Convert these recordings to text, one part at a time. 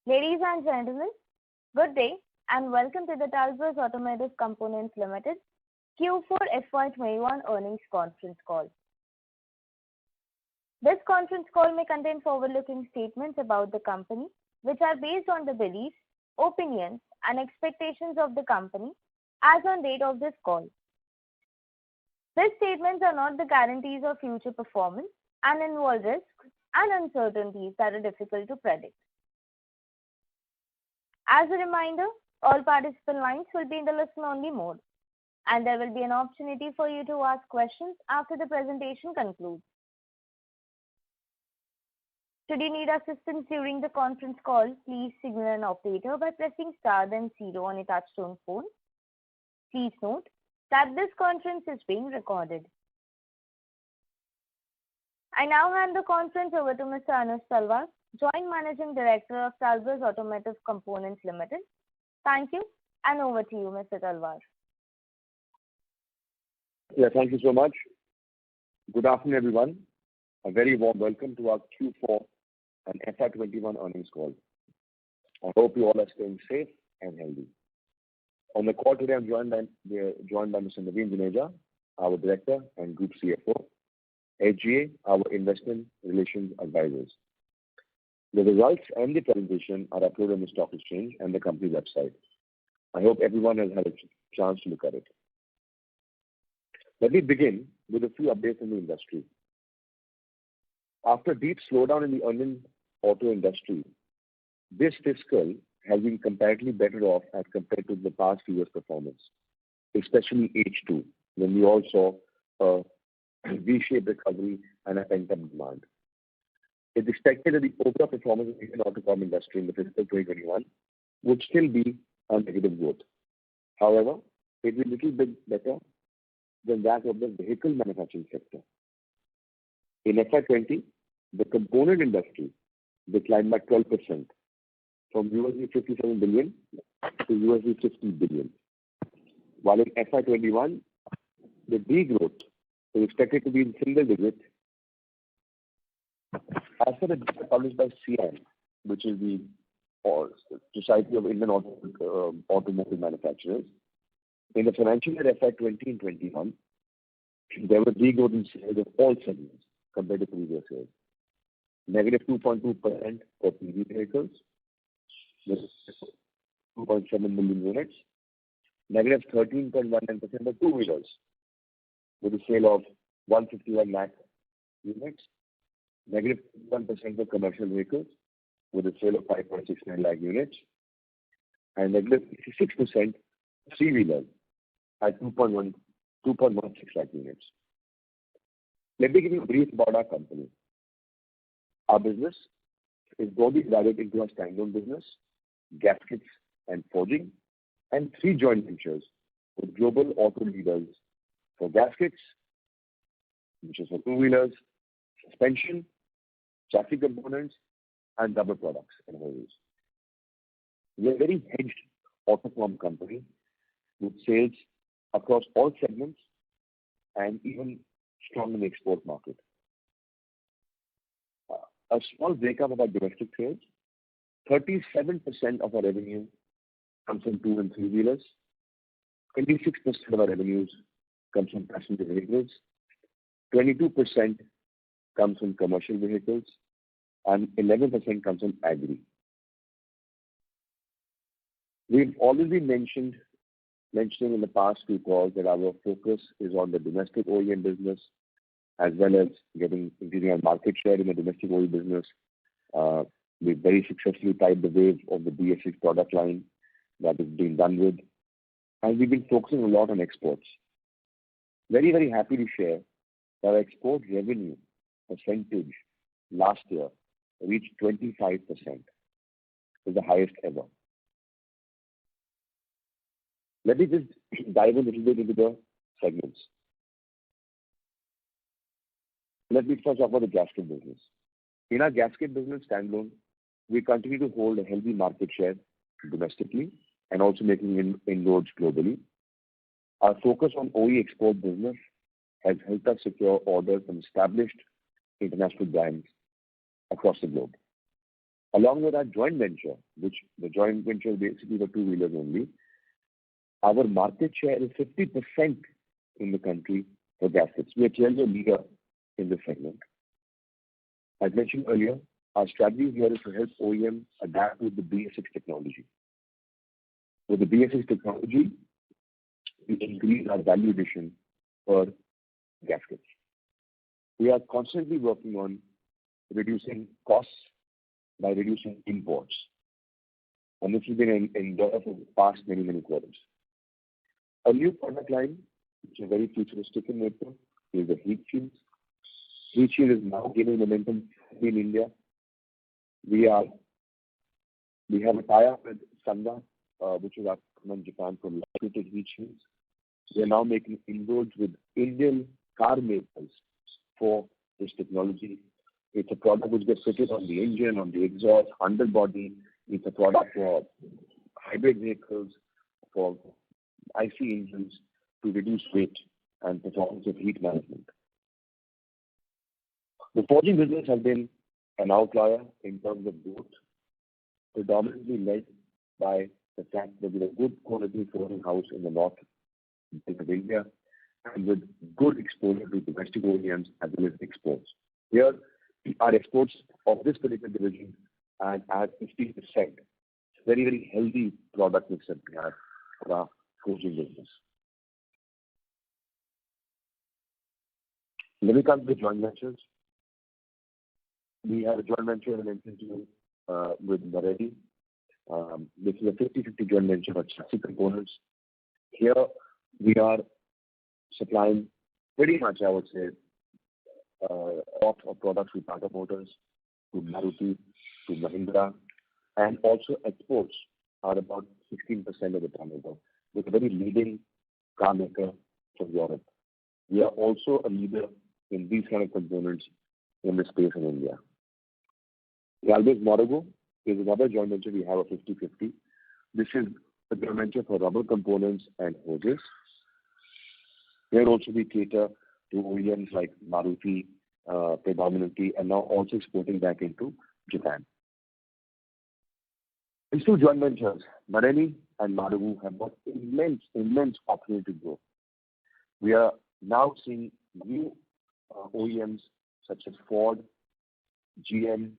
Ladies and gentlemen, good day and welcome to the Talbot Automotive Components Limited Q4 FY21 earnings conference call. This conference call may contain forward-looking statements about the company, which are based on the beliefs, opinions, and expectations of the company as on date of this call. These statements are not the guarantees of future performance and involve risks and uncertainties that are difficult to predict. As a reminder, all participant lines will be in the listen-only mode, and there will be an opportunity for you to ask questions after the presentation concludes. Should you need assistance during the conference call, please signal an operator by pressing star then 0 on a touchtone phone. Please note that this conference is being recorded. I now hand the conference over to Mr. Anuj Talwar, Joint Managing Director of Talbot Automotive Components Limited. Thank you, and over to you, Mr. Talwar. Yeah, thank you so much. Good afternoon, everyone. A very warm welcome to our Q4 and FY21 earnings call. I hope you all are staying safe and healthy. On the call today, we are joined by Mr. Naveen Juneja, our Director and Group CFO, SGA, our Investment Relations Advisors. The results and the presentation are uploaded on the stock exchange and the company website. I hope everyone has had a chance to look at it. Let me begin with a few updates in the industry. After a deep slowdown in the Indian auto industry, this fiscal has been comparatively better off as compared to the past few years' performance, especially H2, when we all saw a V-shaped recovery and a pent-up demand. It's expected that the overall performance of the Indian automotive industry in the fiscal 2021 would still be a negative growth. However, it will be a little bit better than that of the vehicle manufacturing sector. In FY20, the component industry declined by 12% from $57 billion to $50 billion. While in FY21, the degrowth is expected to be in single digits. As per the data published by SIAM, which is the Society of Indian Automotive Manufacturers, in the financial year FY20 and 21, there was degrowth in sales of all segments compared to previous years. Negative 2.2% for PV vehicles, 2.7 million units. Negative 13.19% for two-wheelers, with a sale of 151 lakh units. Negative 1% for commercial vehicles, with a sale of 5.69 lakh units. And negative 6% three-wheelers at 2.16 lakh units. Let me give you a brief about our company. Our business is broadly divided into our standalone business, gaskets and forging, and 3 joint ventures with global auto leaders for gaskets, which is for two-wheelers, suspension, chassis components, and rubber products and hoses. We are a very hedged autocom company with sales across all segments and even strong in the export market. A small breakup of our domestic sales: 37% of our revenue comes from two and three-wheelers, 26% of our revenues comes from passenger vehicles, 22% comes from commercial vehicles, and 11% comes from agri. We've already been mentioning in the past few calls that our focus is on the domestic OEM business, as well as increasing our market share in the domestic OEM business. We've very successfully tied the wave of the BS6 product line that is being done with, and we've been focusing a lot on exports. Very, very happy to share that our export revenue percentage last year reached 25%. It's the highest ever. Let me just dive a little bit into the segments. Let me first talk about the gasket business. In our gasket business standalone, we continue to hold a healthy market share domestically and also making inroads globally. Our focus on OE export business has helped us secure orders from established international brands across the globe. Along with our joint venture, which the joint venture is basically the two-wheelers only, our market share is 50% in the country for gaskets. We are clearly a leader in this segment. As mentioned earlier, our strategy here is to help OEM adapt with the BS6 technology. With the BS6 technology, we increase our value addition per gaskets. We are constantly working on reducing costs by reducing imports. And this has been endeavor for the past many quarters. A new product line, which is very futuristic in nature, is the heat shields. Heat shield is now gaining momentum in India. We have a tie-up with Sanda, which is our customer in Japan for lightweighted heat shields. We are now making inroads with Indian car makers for this technology. It's a product which gets fitted on the engine, on the exhaust, underbody. It's a product for hybrid vehicles, for IC engines to reduce weight and performance of heat management. The forging business has been an outlier in terms of growth, predominantly led by the fact that we have a good quality forging house in the north of India and with good exposure to domestic OEMs as well as exports. Here, our exports of this particular division are at 50%. Very healthy product mix that we have for our forging business. Let me come to the joint ventures. We have a joint venture in India with Marelli. This is a 50-50 joint venture for chassis components. Here we are supplying pretty much, I would say, lot of products with Tata Motors, to Maruti, to Mahindra, and also exports are about 16% of the turnover, with a very leading car maker from Europe. We are also a leader in these kind of components in the space in India. Galvez Morrigo is another joint venture we have a 50-50. This is a joint venture for rubber components and hoses. Here also we cater to OEMs like Maruti predominantly, and now also exporting back into Japan. These two joint ventures, Marelli and Morrigo, have got immense opportunity to grow. We are now seeing new OEMs such as Ford, GM,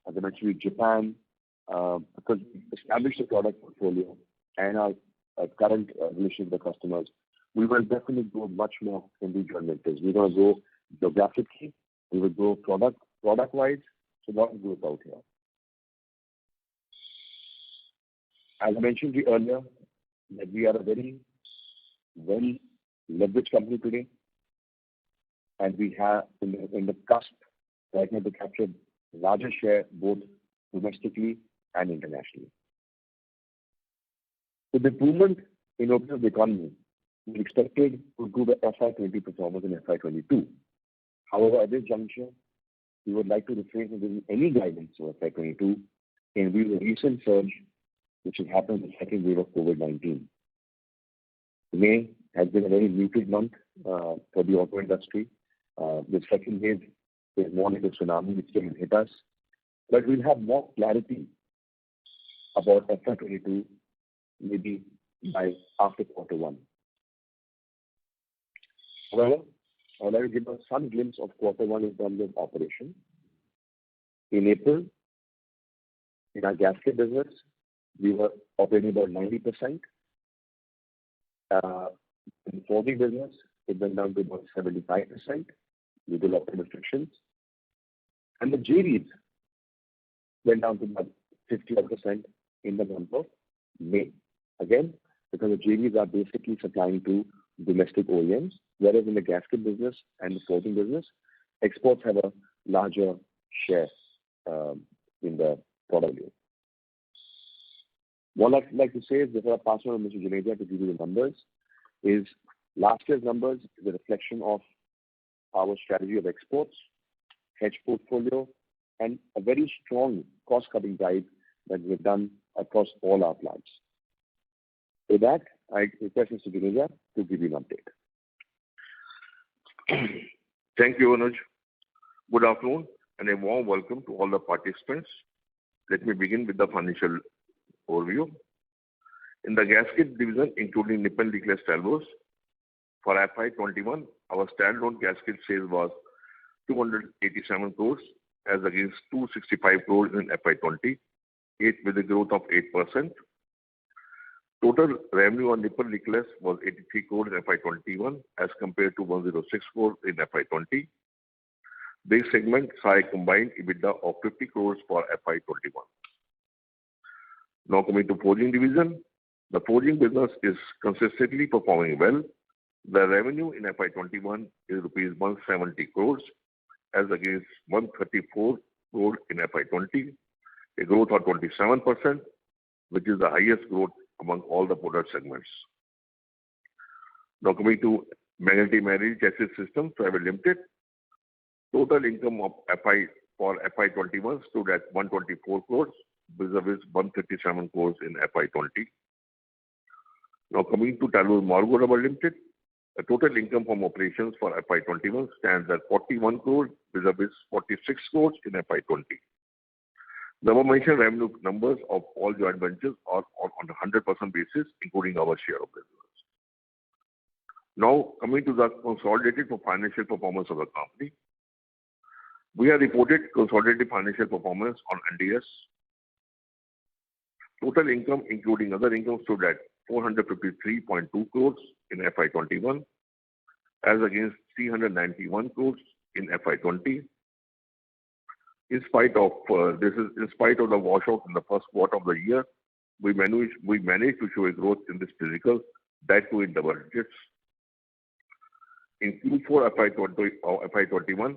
as I mentioned, Japan, because we established a product portfolio and our current relationship with the customers, we will definitely grow much more in these joint ventures. We're going to grow geographically, we will grow product-wise, so lot of growth out here. As I mentioned to you earlier, that we are a very well-leveraged company today, and we have in the cusp right now to capture larger share both domestically and internationally. With the improvement in opening of the economy, we expected to improve the FY20 performance in FY22. However, at this juncture, we would like to refrain from giving any guidance for FY22 in view of the recent surge which has happened in the second wave of COVID-19. May has been a very muted month for the auto industry. The second wave is more like a tsunami which can hit us. But we'll have more clarity about FY22 maybe by after quarter one. However, I would like to give us some glimpse of quarter one in terms of operation. In April, in our gasket business, we were operating about 90%. In the forging business, it went down to about 75% due to lockdown restrictions. And the JVs went down to about 50% in the month of May. Again, because the JVs are basically supplying to domestic OEMs, whereas in the gasket business and the forging business, exports have a larger share in the portfolio. What I'd like to say is, before I pass on to Mr. Juneja to give you the numbers, is last year's numbers is a reflection of our strategy of exports, hedge portfolio, and a very strong cost-cutting drive that we've done across all our plants. With that, I request Mr. Juneja to give you an update. Thank you, Anuj. Good afternoon and a warm welcome to all the participants. Let me begin with the financial overview. In the gasket division, including Nippon Linkless Talbos, for FY21, our standalone gasket sales was 287 crores as against 265 crores in FY20, with a growth of 8%. Total revenue on Nippon Linkless was 83 crores in FY21 as compared to 106 crores in FY20. This segment saw a combined EBITDA of 50 crores for FY21. Now coming to forging division, the forging business is consistently performing well. The revenue in FY21 is rupees 170 crores as against 134 crores in FY20, a growth of 27%, which is the highest growth among all the product segments. Now coming to Magneti Marine Chassis Systems Private Limited, total income of for FY21 stood at 124 crores, vis-a-vis 137 crores in FY20. Now coming to Talbot Margo Rubber Limited, the total income from operations for FY21 stands at 41 crores, vis-a-vis 46 crores in FY20. The above-mentioned revenue numbers of all joint ventures are on a 100% basis, including our share of business. Now, coming to the consolidated financial performance of the company. We have reported consolidated financial performance on NDS. Total income, including other income, stood at 453.2 crores in FY21, as against 391 crores in FY20. In spite of the washout in the first quarter of the year, we managed to show a growth in this physical, that too in double digits. In Q4 FY21,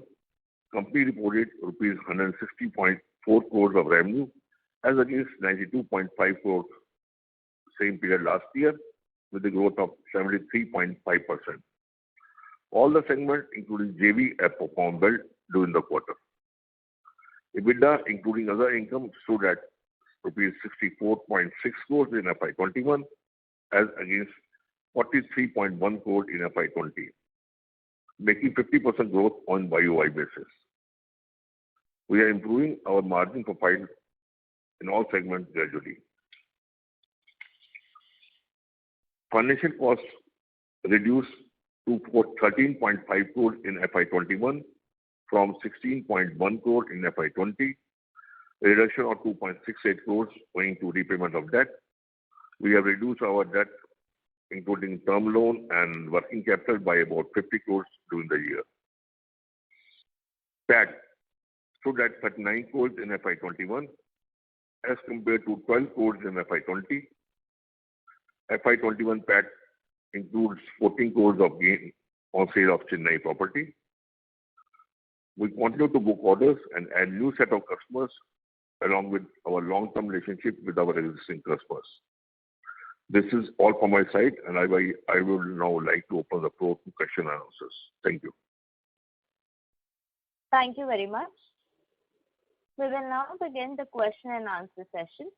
company reported rupees 160.4 crores of revenue as against 92.5 crores same period last year, with a growth of 73.5%. All the segments, including JV, have performed well during the quarter. EBITDA, including other income, stood at rupees 64.6 crores in FY21 as against 43.1 crores in FY20, making 50% growth on YOY basis. We are improving our margin profile in all segments gradually. Financial costs reduced to 13.5 crores in FY21 from 16.1 crores in FY20, a reduction of 2.68 crores owing to repayment of debt. We have reduced our debt, including term loan and working capital, by about 50 crores during the year. PAT stood at 39 crores in FY21 as compared to 12 crores in FY20. FY21 PAT includes 14 crores of gain on sale of Chennai property. We continue to book orders and add new set of customers along with our long-term relationship with our existing customers. This is all from my side, and I would now like to open the floor to question and answers. Thank you. Thank you very much. We will now begin the question and answer session.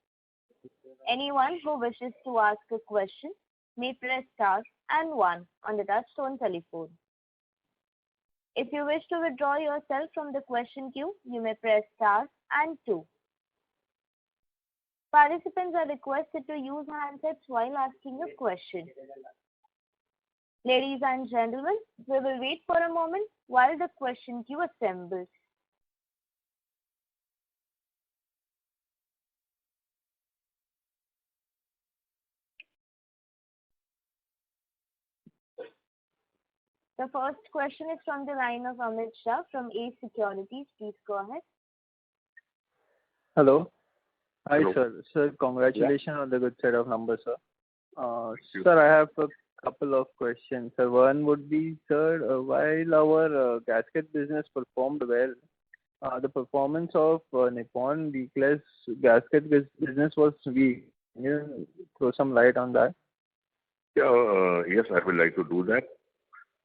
Anyone who wishes to ask a question may press star and 1 on the touchtone telephone. If you wish to withdraw yourself from the question queue, you may press star and 2. Participants are requested to use handsets while asking a question. Ladies and gentlemen, we will wait for a moment while the question queue assembles. The first question is from the line of Amit Shah from A Securities. Please go ahead. Hello. Hi, Hello. sir. Sir, congratulations on the good set of numbers, sir. Sir, I have a couple of questions. Sir, one would be, sir, while our gasket business performed well, the performance of Nippon Linkless gasket business was weak. Can you throw some light on that? Yes, I would like to do that.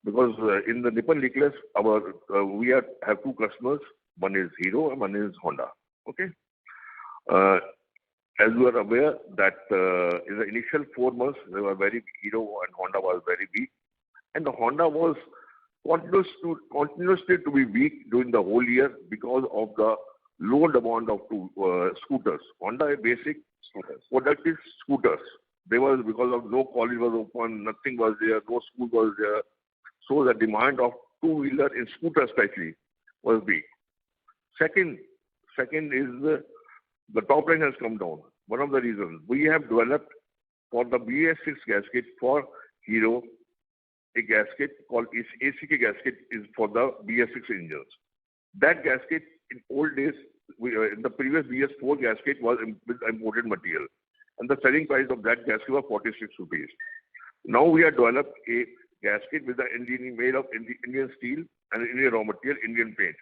Because in the Nippon Linkless, we have two customers. One is Hero and one is Honda. Okay. As you are aware that in the initial 4 months, they were very Hero and Honda was very weak, and the Honda was continuously to be weak during the whole year because of the lower demand of scooters. Honda basic product is scooters. There was, because of no college was open, nothing was there, no school was there. So the demand of two-wheeler in scooters especially was big. Second is the top line has come down. One of the reasons we have developed for the BS6 gasket for Hero, a gasket called ACK gasket is for the BS6 engines. That gasket in old days, in the previous BS4 gasket was with imported material, and the selling price of that gasket was 46 rupees. Now we have developed a gasket with the engine made of Indian steel and Indian raw material, Indian paint.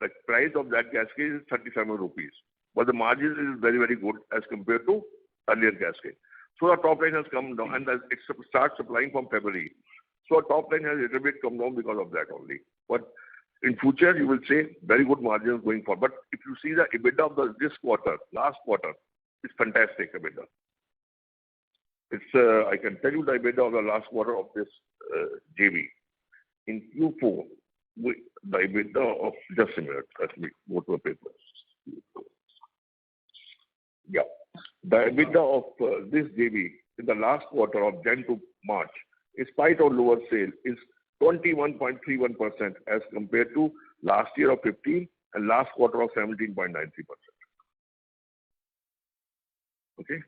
The price of that gasket is 37 rupees, but the margin is very, very good as compared to earlier gasket. So our top line has come down, and it starts supplying from February. So our top line has a little bit come down because of that only. But in future, you will say very good margins going forward. But if you see the EBITDA of this quarter, last quarter, it's fantastic EBITDA. It's I can tell you the EBITDA of the last quarter of this JV. In Q4, the EBITDA of, just a minute, let me go to the papers. Yeah. The EBITDA of this JV in the last quarter of Jan to March, in spite of lower sale, is 21.31% as compared to last year of 15 and last quarter of 17.93%. Okay?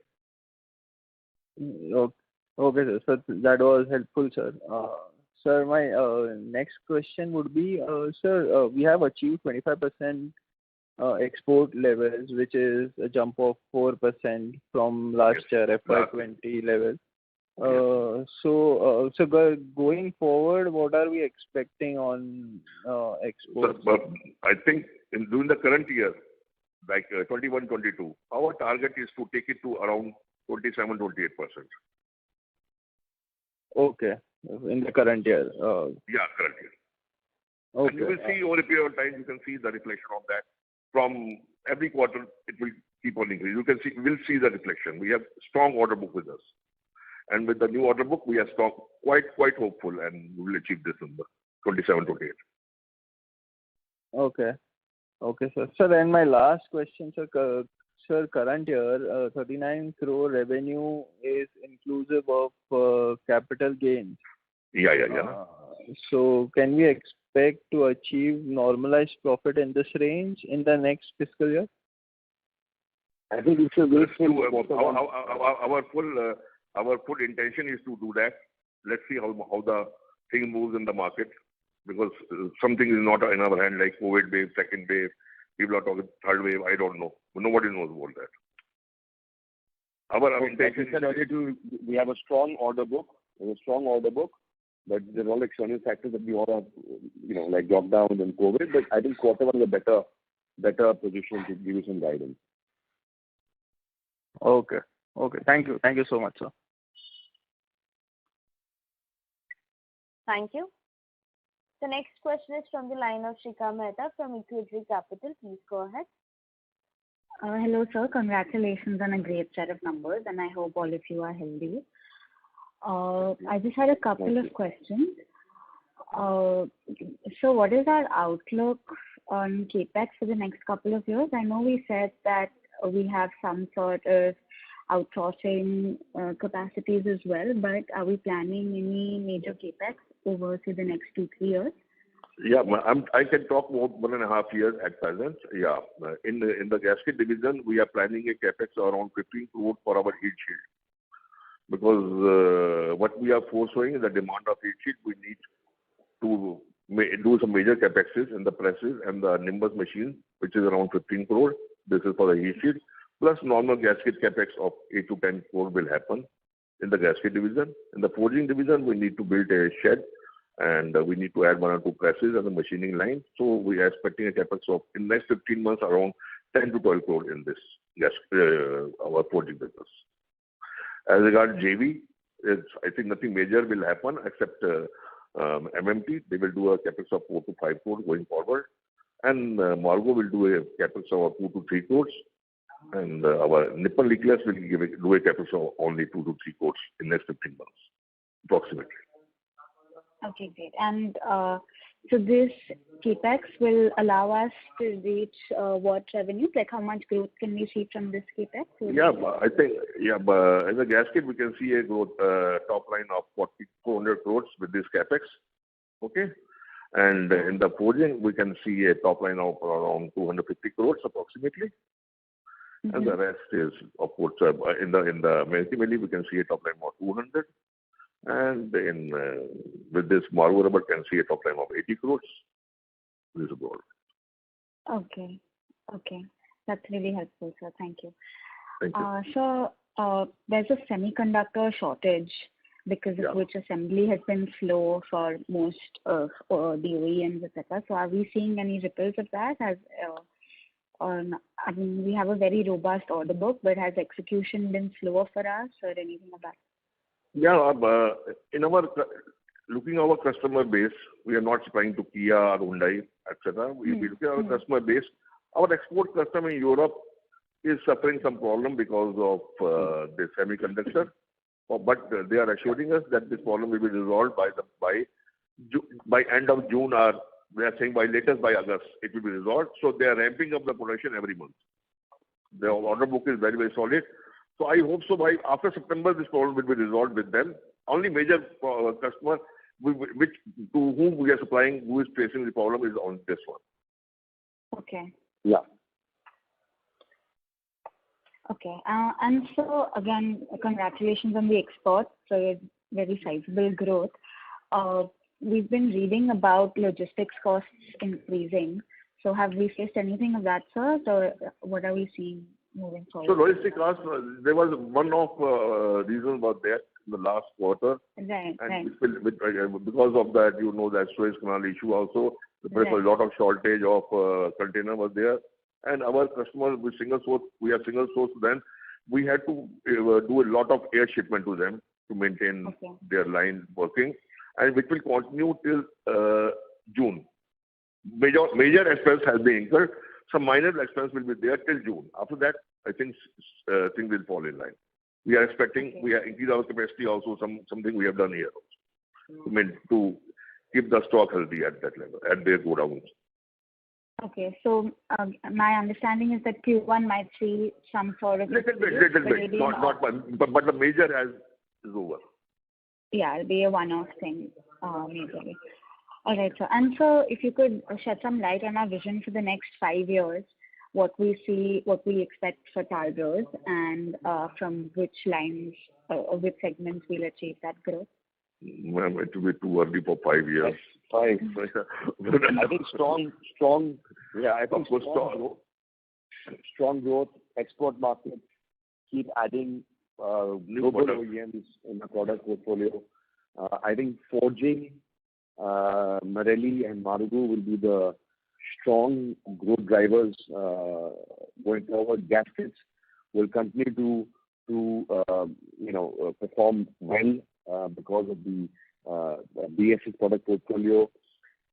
Okay, sir. So that was helpful, sir. Sir, my next question would be, sir, we have achieved 25% export levels, which is a jump of 4% from last year, FY20 level. So going forward, what are we expecting on exports? But I think during the current year, like 21-22, our target is to take it to around 27-28%. Okay, in the current year. Yeah, current year. Okay. And you will see over a period of time, you can see the reflection of that. From every quarter, it will keep on increasing. We'll see the reflection. We have strong order book with us. And with the new order book, we are strong, quite hopeful, and we will achieve this number, 27-28. Okay. Okay, sir. Sir, and my last question, sir. Sir, current year, 39 crore revenue is inclusive of capital gains. Yeah. So can we expect to achieve normalized profit in this range in the next fiscal year? I think it's a very our full intention is to do that. Let's see how the thing moves in the market, because something is not in our hand, like COVID wave, second wave. People are talking third wave. I don't know. Nobody knows about that. Our intention is we have a strong order book. But there are all external factors that we all have, like lockdown and COVID. But I think quarter one is a better position to give you some guidance. Okay. Thank you so much, sir. Thank you. The next question is from the line of Shikha Mehta from Equity Capital. Please go ahead. Hello, sir. Congratulations on a great set of numbers, and I hope all of you are healthy. I just had a couple of questions. So what is our outlook on CapEx for the next couple of years? I know we said that we have some sort of outsourcing capacities as well, but are we planning any major CapEx over to the next 2-3 years? Yeah, I can talk about 1.5 years at present. Yeah, in the gasket division, we are planning a capex around 15 crore for our heat shield, because what we are foreseeing is the demand of heat shield. We need to do some major capexes in the presses and the Nimbus machine, which is around 15 crore. This is for the heat shield. Plus normal gasket capex of 8 to 10 crore will happen in the gasket division. In the forging division, we need to build a shed, and we need to add 1 or 2 presses and the machining line. So we are expecting a capex of, in the next 15 months, around 10 to 12 crore in this our forging business. As regards JV, I think nothing major will happen except MMT. They will do a capex of 4 to 5 crore going forward, and Margo will do a capex of 2 to 3 crores, and our Nippon Liquids will do a capex of only 2 to 3 crores in the next 15 months, approximately. Okay, great. And so this CapEx will allow us to reach what revenue? Like how much growth can we see from this CapEx? Yeah, I think, but in the gasket, we can see a growth top line of 400 crores with this capex. Okay. And in the forging, we can see a top line of around 250 crores approximately. And the rest is, of course, in the multi-milli, we can see a top line of 200. And in with this Maru Rubber, can see a top line of 80 crores. This is about. Okay. Okay. That's really helpful, sir. Thank you. Thank you. So there's a semiconductor shortage because of which assembly has been slow for most of the OEMs, etc. So are we seeing any ripples of that? I mean, we have a very robust order book, but has execution been slower for us or anything of that? Yeah, in our looking at our customer base, we are not supplying to Kia or Hyundai, etc. We look at our customer base. Our export customer in Europe is suffering some problem because of the semiconductor. But they are assuring us that this problem will be resolved by end of June, or they are saying by latest by August it will be resolved. So they are ramping up the production every month. The order book is very, very solid. So I hope so by after September this problem will be resolved with them. Only major customer to whom we are supplying, who is facing the problem, is on this one. Okay. Yeah. Okay. And so again, congratulations on the export. So it's very sizable growth. We've been reading about logistics costs increasing. So have we faced anything of that sort, or what are we seeing moving forward? So logistics costs, there was one of reason was there in the last quarter. Right, and right. Because of that, you know, that Suez Canal issue also, there was a lot of shortage of container was there. And our customers with single source, we are single source then, we had to do a lot of air shipment to them to maintain their line working, and which will continue till June. Major expense has been incurred. Some minor expense will be there till June. After that, I think things will fall in line. We are expecting, we are increase our capacity also, something we have done here also, to keep the stock healthy at that level, at their godowns. Okay, so my understanding is that Q1 might see some sort of... Little bit, not but the major is over. Yeah, it'll be a one-off thing, majorly. All right, sir. And so if you could shed some light on our vision for the next 5 years, what we see, what we expect for Talbros, and from which lines or which segments we'll achieve that growth? Ma'am, it will be too early for 5 years. 5. I think strong. Yeah, I think strong growth, export market, keep adding global OEMs in the product portfolio. I think forging, Marelli and Marugu will be the strong growth drivers going forward. Gaskets will continue to perform well because of the BSS product portfolio.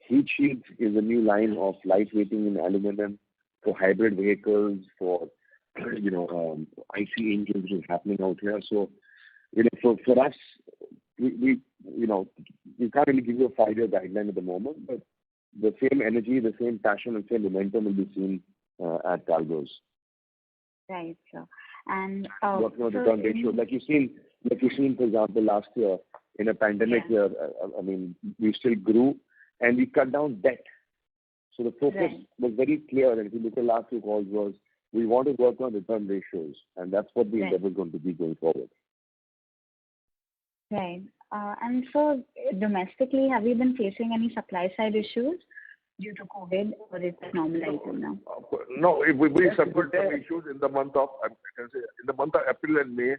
Heat shields is a new line of lightweighting in aluminum for hybrid vehicles, for IC engines, which is happening out here. So for us, we can't really give you a 5-year guideline at the moment, but the same energy, the same passion, and same momentum will be seen at Talbros. Right, sir. And working on return ratio, like you've seen, for example, last year in a pandemic year, I mean, we still grew and we cut down debt. So the focus was very clear, and if you look at last 2 calls, was we want to work on return ratios, and that's what the endeavor is going to be going forward. Right. And so domestically, have you been facing any supply side issues due to COVID, or is it normalizing now? No, we suffered some issues in the month of, April and May.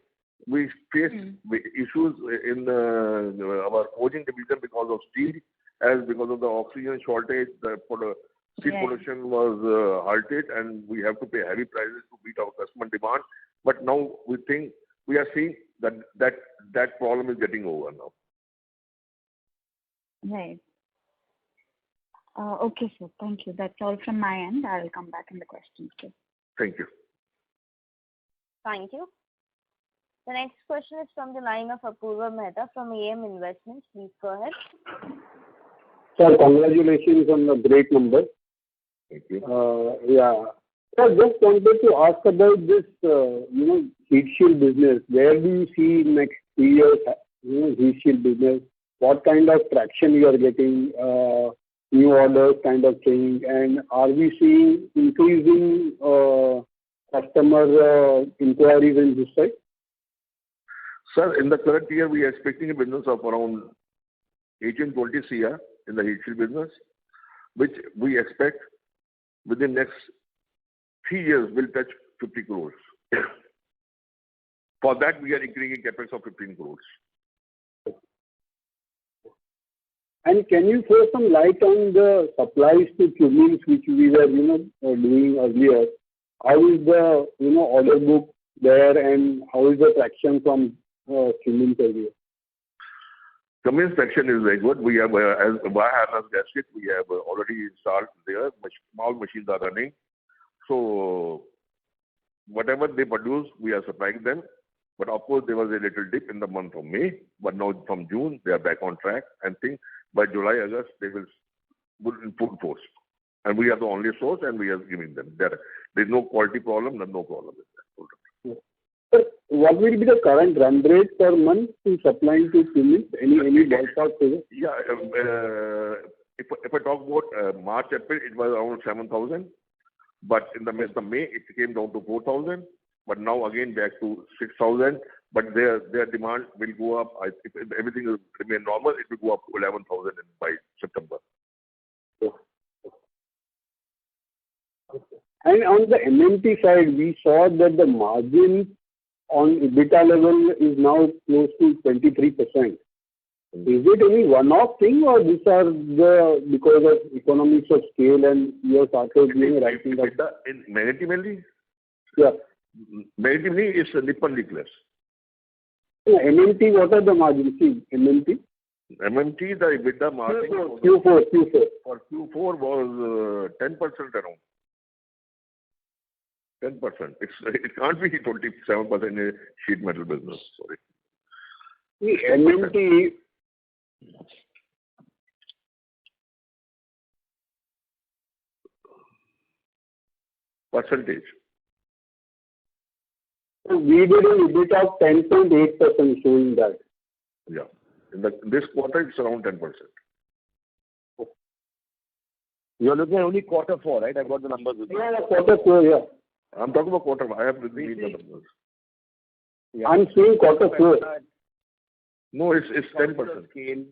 We faced issues in our forging division because of steel, because of the oxygen shortage. Steel production was halted, and we have to pay heavy prices to meet our customer demand. But now we are seeing that problem is getting over now. Right. Okay, sir. Thank you. That's all from my end. I'll come back in the questions too. Thank you. Thank you. The next question is from the line of Apurva Mehta from AM Investments. Please go ahead. Sir, congratulations on the great number. Thank you. Yeah. Sir, just wanted to ask about this, heat shield business. Where do you see next 3 years, heat shield business? What kind of traction you are getting, new orders kind of thing, and are we seeing increasing customer inquiries in this side? Sir, in the current year, we are expecting a business of around 18-20 CR in the heat shield business, which we expect within next 3 years will touch 50 crores. For that, we are increasing capex of 15 crores. And can you throw some light on the supplies to Cummins, which we were, doing earlier? How is the, order book there, and how is the traction from Cummins earlier? Cummins traction is very good. We have, as wire harness gasket, we have already installed there. Small machines are running. So, whatever they produce, we are supplying them. But of course, there was a little dip in the month of May. But now from June, they are back on track. And think by July, August, they will put in full force. And we are the only source, and we are giving them. There's no quality problem, no problem with that. Sir, what will be the current run rate per month to supplying to Cummins? Any ballpark figure? Yeah, if I talk about March, April, it was around 7,000. But in the month of May, it came down to 4,000. But now again back to 6,000. But their demand will go up. If everything will remain normal, it will go up to 11,000 by September. And on the MMT side, we saw that the margin on EBITDA level is now close to 23%. Is it any one-off thing, or these are because of economies of scale and you have started doing writing up? In Manitoulin? Yeah. Manitoulin is Nippon Nucleus. MMT, what are the margins? See, MMT? MMT, the EBITDA margin Q4. For Q4 was 10% around. 10%. It can't be 27% in a sheet metal business. Sorry. See, MMT. Percentage. So we did an EBITDA of 10.8% showing that. Yeah. In this quarter, it's around 10%. You're looking at only quarter 4, right? I've got the numbers with me. Yeah, quarter 4, yeah. I'm talking about quarter 1. I have to read the numbers. Yeah. I'm seeing quarter 4. No, it's 10%. Scale.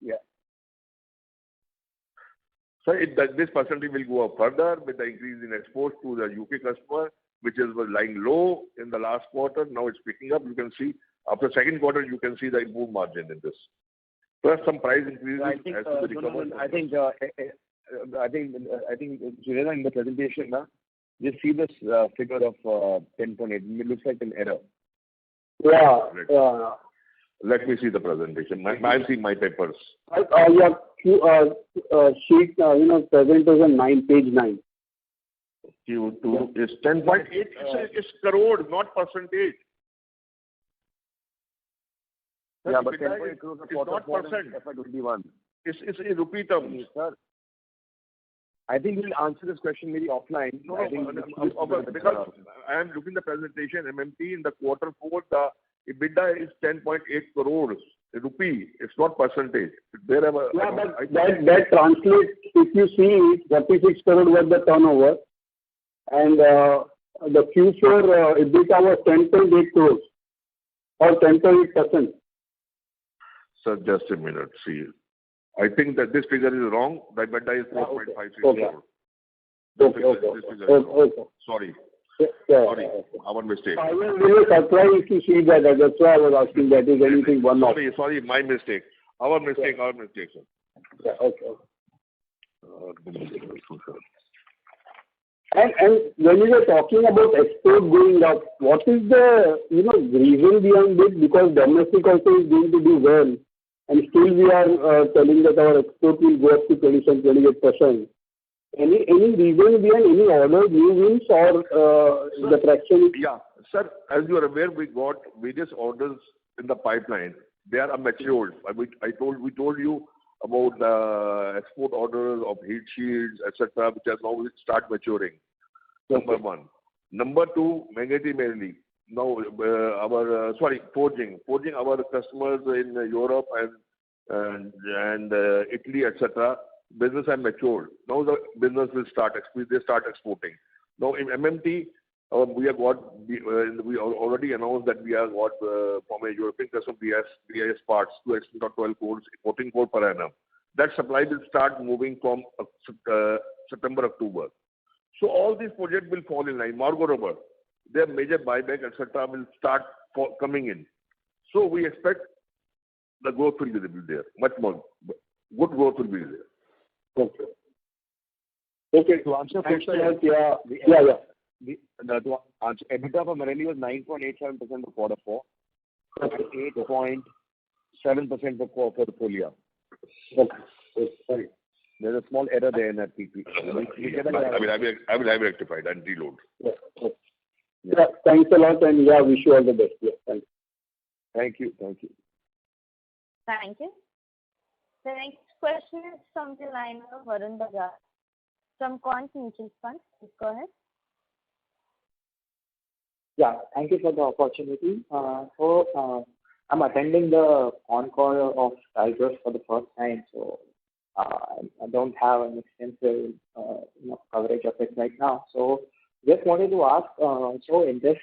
Yeah. So this percentage will go up further with the increase in exports to the UK customer, which was lying low in the last quarter. Now it's picking up. You can see after second quarter, you can see the improved margin in this. Plus some price increases. I think Surendra, in the presentation, just see this figure of 10.8. It looks like an error. Yeah. Let me see the presentation. I see my papers. Sheet, presentation 9, page 9. Q2 is 10.8. It's crore, not percentage. Yeah, but 10.8 crores is not percent. FY21. It's in rupee terms. Sir, I think we'll answer this question maybe offline. No, because I am looking at the presentation, MMT in the quarter 4, the EBITDA is 10.8 crores rupee. It's not percentage. But that translates, if you see, 46 crore was the turnover, and the Q4 EBITDA was 10.8 crores or 10.8%. Sir, just a minute. See, I think that this figure is wrong. The EBITDA is 4.56 crores. Okay. Sorry. Yeah. Sorry, our mistake. I was really surprised to see that. That's why I was asking that is anything one-off. Sorry, my mistake. Our mistake, sir. Yeah, okay. And when you were talking about export going up, what is the reason behind it? Because domestic also is going to do well, and still we are telling that our export will go up to 27-28%. Any reason behind any orders, new wins, or the traction? Yeah, sir. As you are aware, we got various orders in the pipeline. They are matured. We told you about export orders of heat shields, etc., which has now start maturing. Number one. Number two, Megati mainly. Now, forging. Forging our customers in Europe and Italy, etc. Business have matured. Now the business will start. They start exporting. Now in MMT, we already announced that we have got from a European customer BIS parts to extent of 12 crores, 14 crore per annum. That supply will start moving from September, October. So all these projects will fall in line. Margo Rubber, their major buyback, etc., will start coming in. So we expect the growth will be there, much more. Good growth will be there. Okay. Okay. To answer question, to answer, EBITDA for Marelli was 9.87% for quarter 4, and 8.7% for the full year. Okay. Sorry. There's a small error there in that PP. I will have rectified and reload. Yeah. Okay. Yeah. Thanks a lot, and wish you all the best. Yeah. Thank you. Thank you. Thank you. The next question is from the line of Varun Bajaj from Quant Mutual Fund. Please go ahead. Yeah, thank you for the opportunity. I'm attending the on-call of Tigers for the first time, so I don't have an extensive coverage of it right now. So just wanted to ask, so in this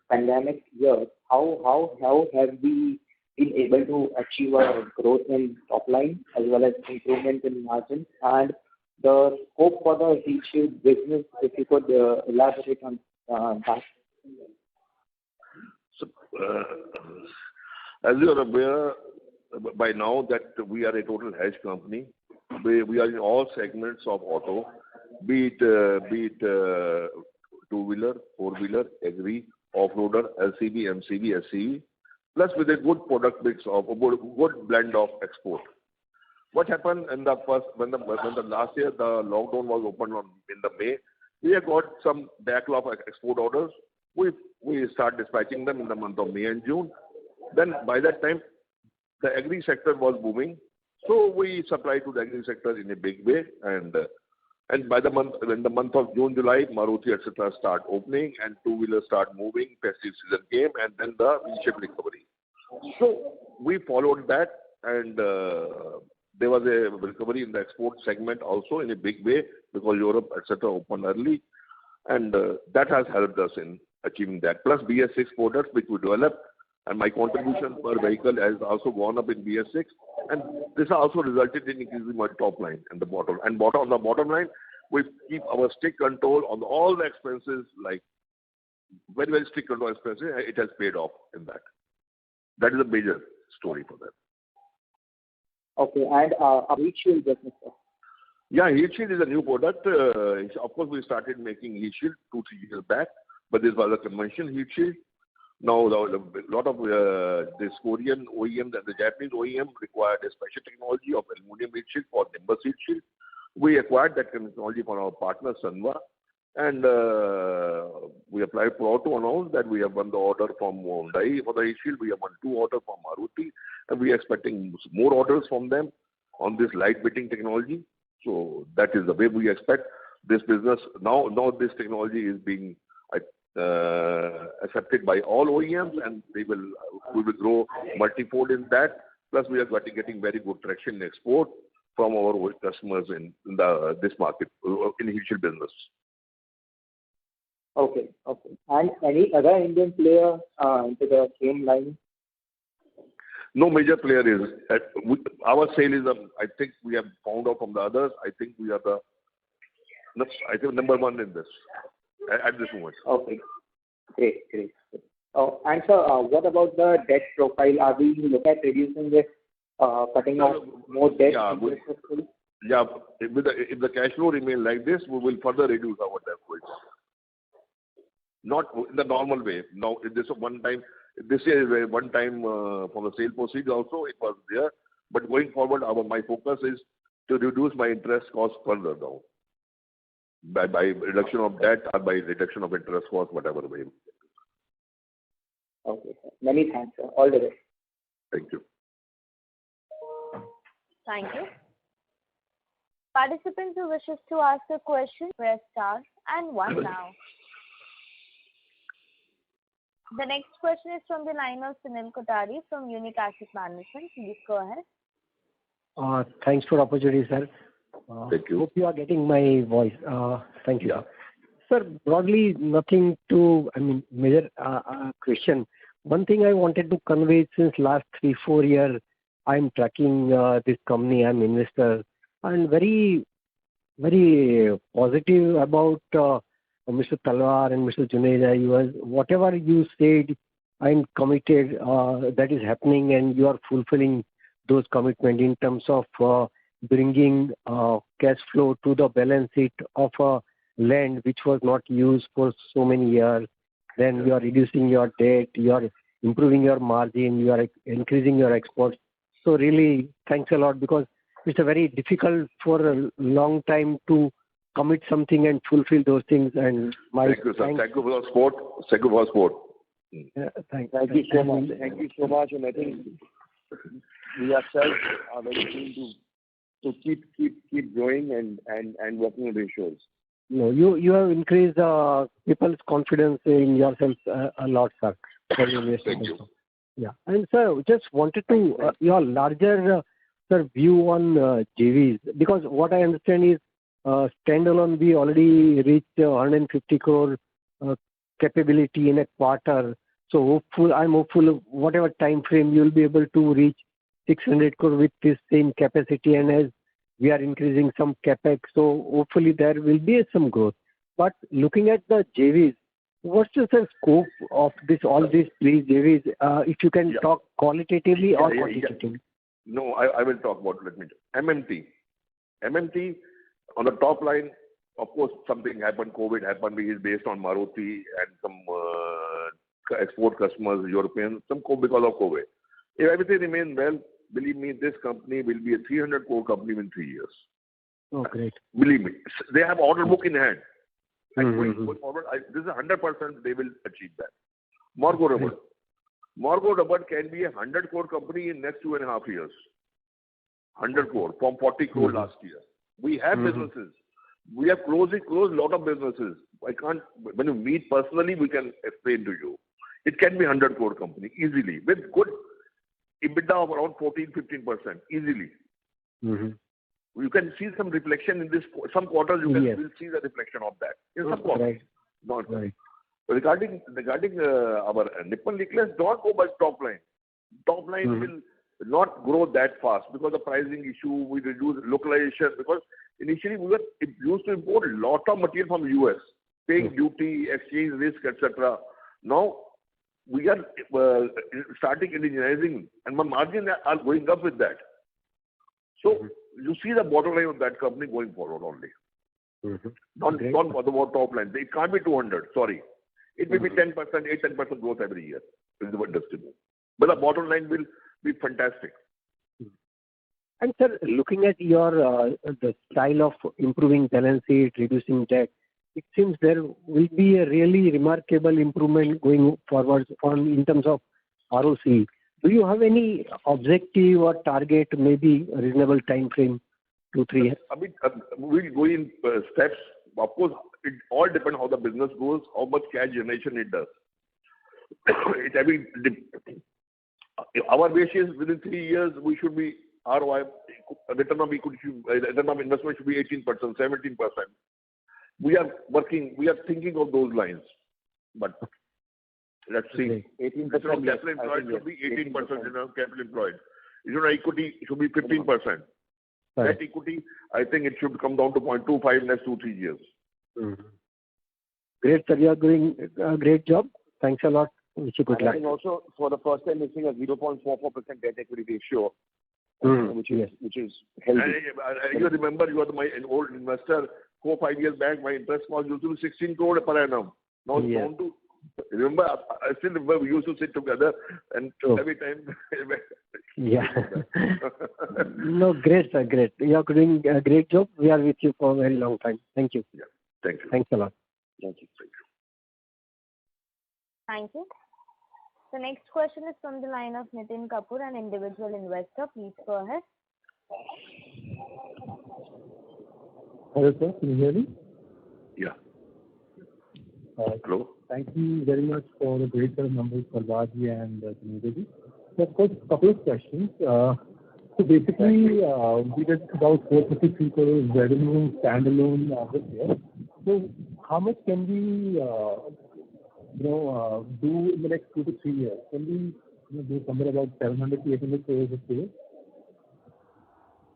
pandemic year, how have we been able to achieve a growth in top line as well as improvement in margin, and the scope for the heat shield business, if you could elaborate on that. So, as you are aware by now that we are a total hedge company. We are in all segments of auto, be it two-wheeler, four-wheeler, agri, off-roader, LCV, MCV, SCV, plus with a good product mix of a good blend of export. What happened in the when the last year the lockdown was opened in the May, we have got some backlog of export orders. We start dispatching them in the month of May and June. Then by that time, the agri sector was booming, so we supplied to the agri sector in a big way. And by the month, in the month of June, July, Maruti etc. start opening and two-wheelers start moving. Festive season came, and then the V-shaped recovery. So we followed that, and there was a recovery in the export segment also in a big way because Europe etc. opened early, and that has helped us in achieving that. Plus BS6 products which we developed, and my contribution per vehicle has also gone up in BS6, and this has also resulted in increasing my top line and the bottom. And on the bottom line, we keep our strict control on all the expenses, like very, very strict control expenses. It has paid off in that. That is a major story for them. Okay, and heat shield business, sir? Yeah, heat shield is a new product. Of course, we started making heat shield 2-3 years back, but this was a conventional heat shield. Now, a lot of this Korean OEM and the Japanese OEM required a special technology of aluminum heat shield for Nimbus heat shield. We acquired that technology from our partner Sanwa, and we applied proud to announce that we have won the order from Hyundai for the heat shield. We have won 2 orders from Maruti, and we are expecting more orders from them on this light-weighting technology. So that is the way we expect this business. Now this technology is being accepted by all OEMs, and we will grow multifold in that. Plus, we are getting very good traction in export from our customers in this market in heat shield business. Okay. And any other Indian player into the same line? No major player is. Our sale is, I think we have found out from the others, I think we are number one in this at this moment. Okay. Great. And sir, what about the debt profile? Are we looking at reducing this, cutting off more debt? Yeah. If the cash flow remains like this, we will further reduce our debt. Not in the normal way. Now, this year is a one time for the sale proceeds also, it was there. But going forward, my focus is to reduce my interest cost further down. By reduction of debt or by reduction of interest cost, whatever way. Okay, sir. Many thanks, sir. All the best. Thank you. Thank you. Participants who wishes to ask a question, press star and 1 now. The next question is from the line of Sunil Kothari from Unique Asset Management. Please go ahead. Thanks for the opportunity, sir. Thank you. Hope you are getting my voice. Thank you. Yeah. Sir, broadly, nothing to, major question. One thing I wanted to convey since last 3-4 years, I'm tracking this company, I'm investor, and very, very positive about Mr. Talwar and Mr. Juneja. Whatever you said, I'm committed, that is happening, and you are fulfilling those commitments in terms of bringing cash flow to the balance sheet of land which was not used for so many years. Then you are reducing your debt, you are improving your margin, you are increasing your exports. So really, thanks a lot, because it's a very difficult for a long time to commit something and fulfill those things. And thank you, sir. Thank you for the support. Thank you for the support. Thank you so much. Thank you so much. And I think we ourselves are very keen to keep growing and working on ratios. No, you have increased people's confidence in yourself a lot, sir. Thank you. Yeah. And sir, just wanted to your larger view on JVs, because what I understand is standalone we already reached 150 crore capability in a quarter. So I'm hopeful whatever time frame you'll be able to reach 600 crore with this same capacity, and as we are increasing some capex, so hopefully there will be some growth. But looking at the JVs, what's the scope of all these three JVs? If you can talk qualitatively or quantitatively. No, I will talk about it. Let me MMT. MMT on the top line, of course, something happened. COVID happened. We is based on Maruti and some export customers, European, some because of COVID. If everything remains well, believe me, this company will be a 300 crore company in 3 years. Oh, great. Believe me. They have order book in hand. And Mm-hmm. going forward, this is 100% they will achieve that. Morgo Rubber. Morgo Rubber can be a 100 crore company in next 2.5 years. 100 crore from 40 crore last year. We have businesses. We have closed a lot of businesses. I can't, when you meet personally, we can explain to you. It can be 100 crore company easily with good EBITDA of around 14-15% easily. Mm-hmm. You can see some reflection in this. Some quarters you will see the reflection of that. In some quarters, right. not right. Regarding our Nippon Necklace, don't go by top line. Top line will not grow that fast because the pricing issue. We reduce localization because initially we used to import a lot of material from US, paying duty, exchange risk, etc. Now we are starting indigenizing, and my margins are going up with that. So you see the bottom line of that company going forward only. Don't bother about top line. It can't be 200. Sorry, it will be 10%, 8-10% growth every year in the industry. But the bottom line will be fantastic. And sir, looking at your the style of improving balance sheet, reducing debt, it seems there will be a really remarkable improvement going forward in terms of ROC. Do you have any objective or target, maybe a reasonable time frame, 2-3 years? I mean, we'll go in steps. Of course, it all depends how the business goes, how much cash generation it does. Our wish is within 3 years we should be ROI, return on equity, return on investment should be 18%, 17%. We are working, we are thinking of those lines, but let's see. 18%. Capital employed should be 18% in our capital employed. Equity should be 15%. Right. Net equity, I think it should come down to 0.25 next 2-3 years. Great, sir. You are doing a great job. Thanks a lot. Wish you good luck. I think also for the first time we're seeing a 0.44% debt equity ratio, which is healthy. You remember, you are an old investor. 4-5 years back, my interest was used to be 16 crore per annum. Now it's down to, remember, I still remember we used to sit together and every time. No, great, sir, great. You are doing a great job. We are with you for a very long time. Thank you. Yeah. Thank you. Thanks a lot. Thank you. Thank you. Thank you. The next question is from the line of Nitin Kapoor, an individual investor. Please go ahead. Hello, sir. Can you hear me? Yeah. Hello. Thank you very much for the great set of numbers, Parvati and Sunil. So, of course, a couple of questions. So basically, we did about 453 crores revenue standalone this year. So how much can we, do in the next 2 to 3 years? Can we do somewhere about 700 to 800 crores a year?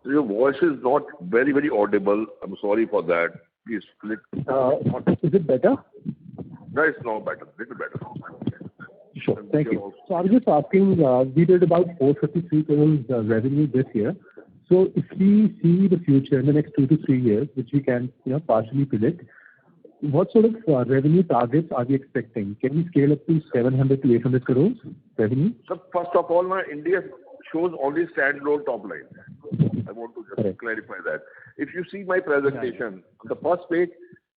Your voice is not very, very audible. I'm sorry for that. Please click. Is it better? No, it's now better. Little better. Sure. Thank you. So I was just asking, we did about 453 crores revenue this year. So if we see the future in the next 2 to 3 years, which we can, partially predict, what sort of revenue targets are we expecting? Can we scale up to 700 to 800 crores revenue? So first of all, India shows only standalone top line. I want to just clarify that. If you see my presentation, on the first page,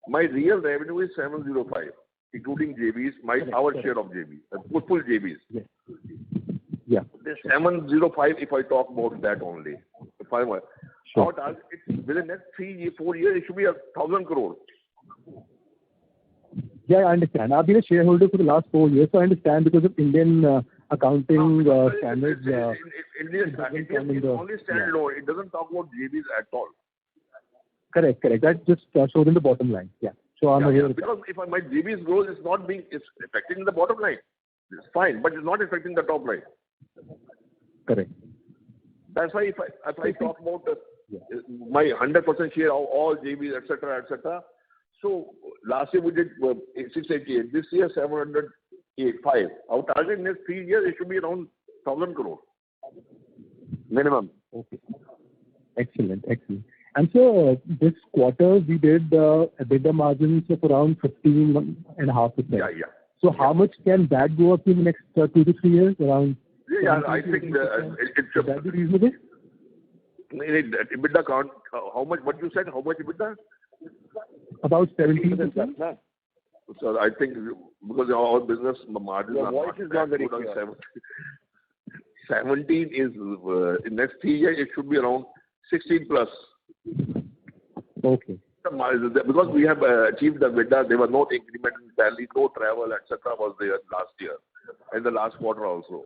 my real revenue is 705, including JVs, our share of JVs, full JVs. Yes. Yeah. The 705, if I talk about that only. Our target is within the next 4 years, it should be 1,000 crores. Yeah, I understand. I've been a shareholder for the last 4 years, so I understand because of Indian accounting standards. Indian is only standalone. It doesn't talk about JVs at all. Correct. That just shows in the bottom line. Yeah. So I'm aware of because if my JVs grows, it's affecting the bottom line. It's fine, but it's not affecting the top line. Correct. That's why if I talk about my 100% share of all JVs, etc. So last year we did 688. This year 785. Our target next 3 years it should be around 1,000 crore minimum. Okay. Excellent. And so this quarter we did EBITDA margins of around 15.5%. Yeah. So how much can that go up in the next 2 to 3 years? Around. Yeah, I think it should. Would that be reasonable? EBITDA count. How much? What you said? How much EBITDA? About 17%. So I think because our business margins Your voice is not very clear. 17 is in next 3 years it should be around 16 plus. Okay. Because we have achieved the EBITDA, there was no increment in salary, no travel, etc. was there last year and the last quarter also.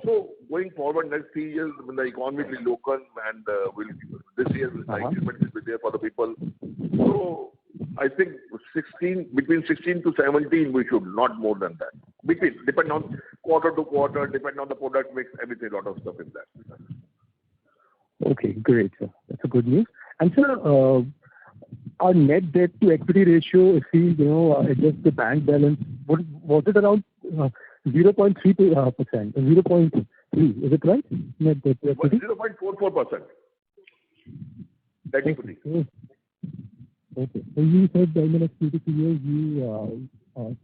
So going forward next 3 years when the economy will be local and this year the increment will be there for the people. So I think between 16 to 17 we should, not more than that. Depend on quarter to quarter, depend on the product mix, everything, a lot of stuff in that. Okay, great, sir. That's a good news. And sir, our net debt to equity ratio, if we adjust the bank balance, was it around 0.3%? 0.3, is it right? Net debt to equity? 0.44%. Debt equity. Okay. So you said in the next 2 to 3 years you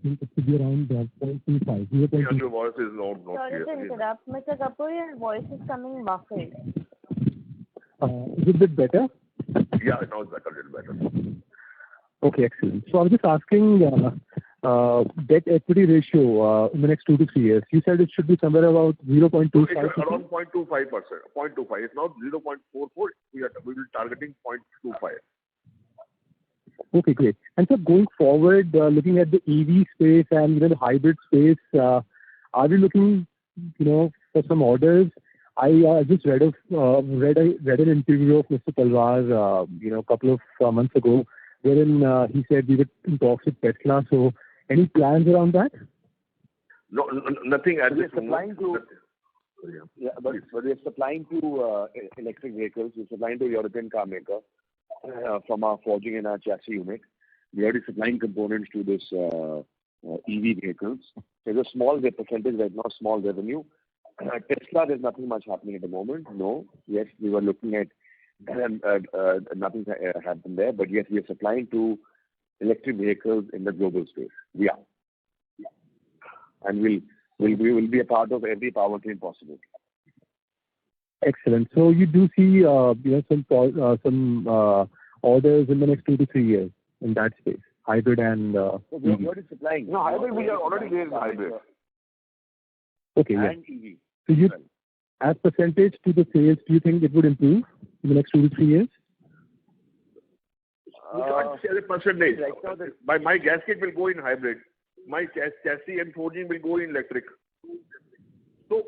think it should be around 0.25. Your voice is not Sorry clear. to interrupt. Mr. Kapoor, your voice is coming muffled. Is it a bit better? Yeah, now it's better, a little better. Okay, excellent. So I was just asking debt equity ratio in the next 2 to 3 years. You said it should be somewhere about 0.25%. So it's around 0.25%. 0.25. It's not 0.44. We will be targeting 0.25. Okay, great. And so going forward, looking at the EV space and the hybrid space, are we looking, for some orders? I just read an interview of Mr. Talwar, a couple of months ago, wherein he said we were in talks with Tesla. So any plans around that? No, nothing at this moment. But we're supplying to electric vehicles. We're supplying to a European car maker from our forging and our chassis unit. We are already supplying components to this EV vehicles. There's a small percentage right now, small revenue. Tesla, there's nothing much happening at the moment. No. Yes, we were looking at nothing happened there. But yes, we are supplying to electric vehicles in the global space. We are. And we will be a part of every powertrain possible. Excellent. So you do see some orders in the next 2 to 3 years in that space, hybrid and so we are already supplying. No, hybrid we are already there in hybrid. Okay, yeah. And EV. So as percentage to the sales, do you think it would improve in the next 2 to 3 years? We can't say the percentage. My gasket will go in hybrid. My chassis and forging will go in electric. So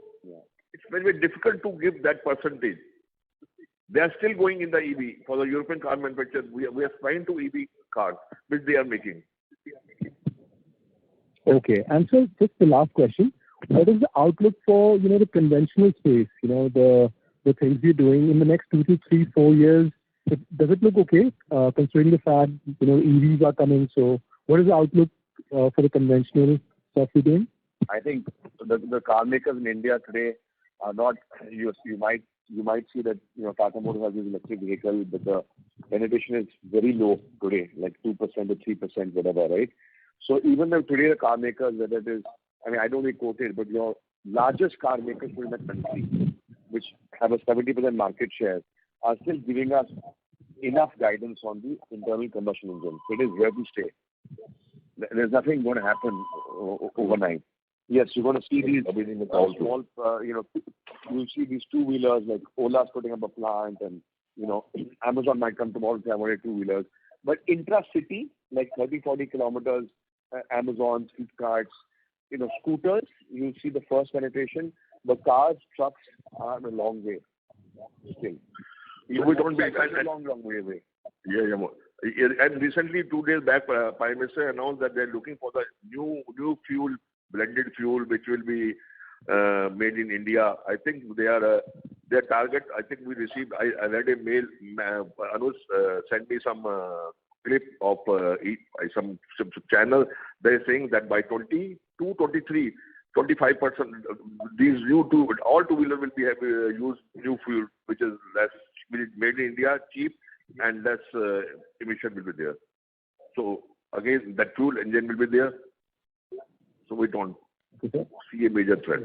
it's very, very difficult to give that percentage. They are still going in the EV for the European car manufacturers. We are trying to EV cars, which they are making. Okay. And so just the last question. What is the outlook for, the conventional space, the things you're doing in the next 2 to 3, 4 years? Does it look okay, considering the fact, EVs are coming? So what is the outlook for the conventional stuff you're doing? I think the car makers in India today are not, you might see that, Tata Motors has this electric vehicle, but the penetration is very low today, like 2% or 3%, whatever, right? So even though today the car makers, whether it is, I don't want to quote it, but your largest car makers in the country, which have a 70% market share, are still giving us enough guidance on the internal combustion engine. It is here to stay. There's nothing going to happen overnight. Yes, you're going to see these small, you'll see these two-wheelers, like Ola's putting up a plant, and, Amazon might come tomorrow and say, I want 2-wheelers. But intra-city, like 30, 40 kilometers, Amazon, Flipkarts, scooters, you'll see the first penetration. But cars, trucks are a long way still. We don't be a long way away. Yeah. And recently, 2 days back, Prime Minister announced that they're looking for the new fuel, blended fuel, which will be made in India. I think their target. I think we received. I read a mail. Anuj sent me some clip of some channel. They're saying that by 22, 23. 25%. These all two-wheelers will be use new fuel, which is made in India, cheap, and less emission will be there. So again, that fuel engine will be there. So we don't see a major threat.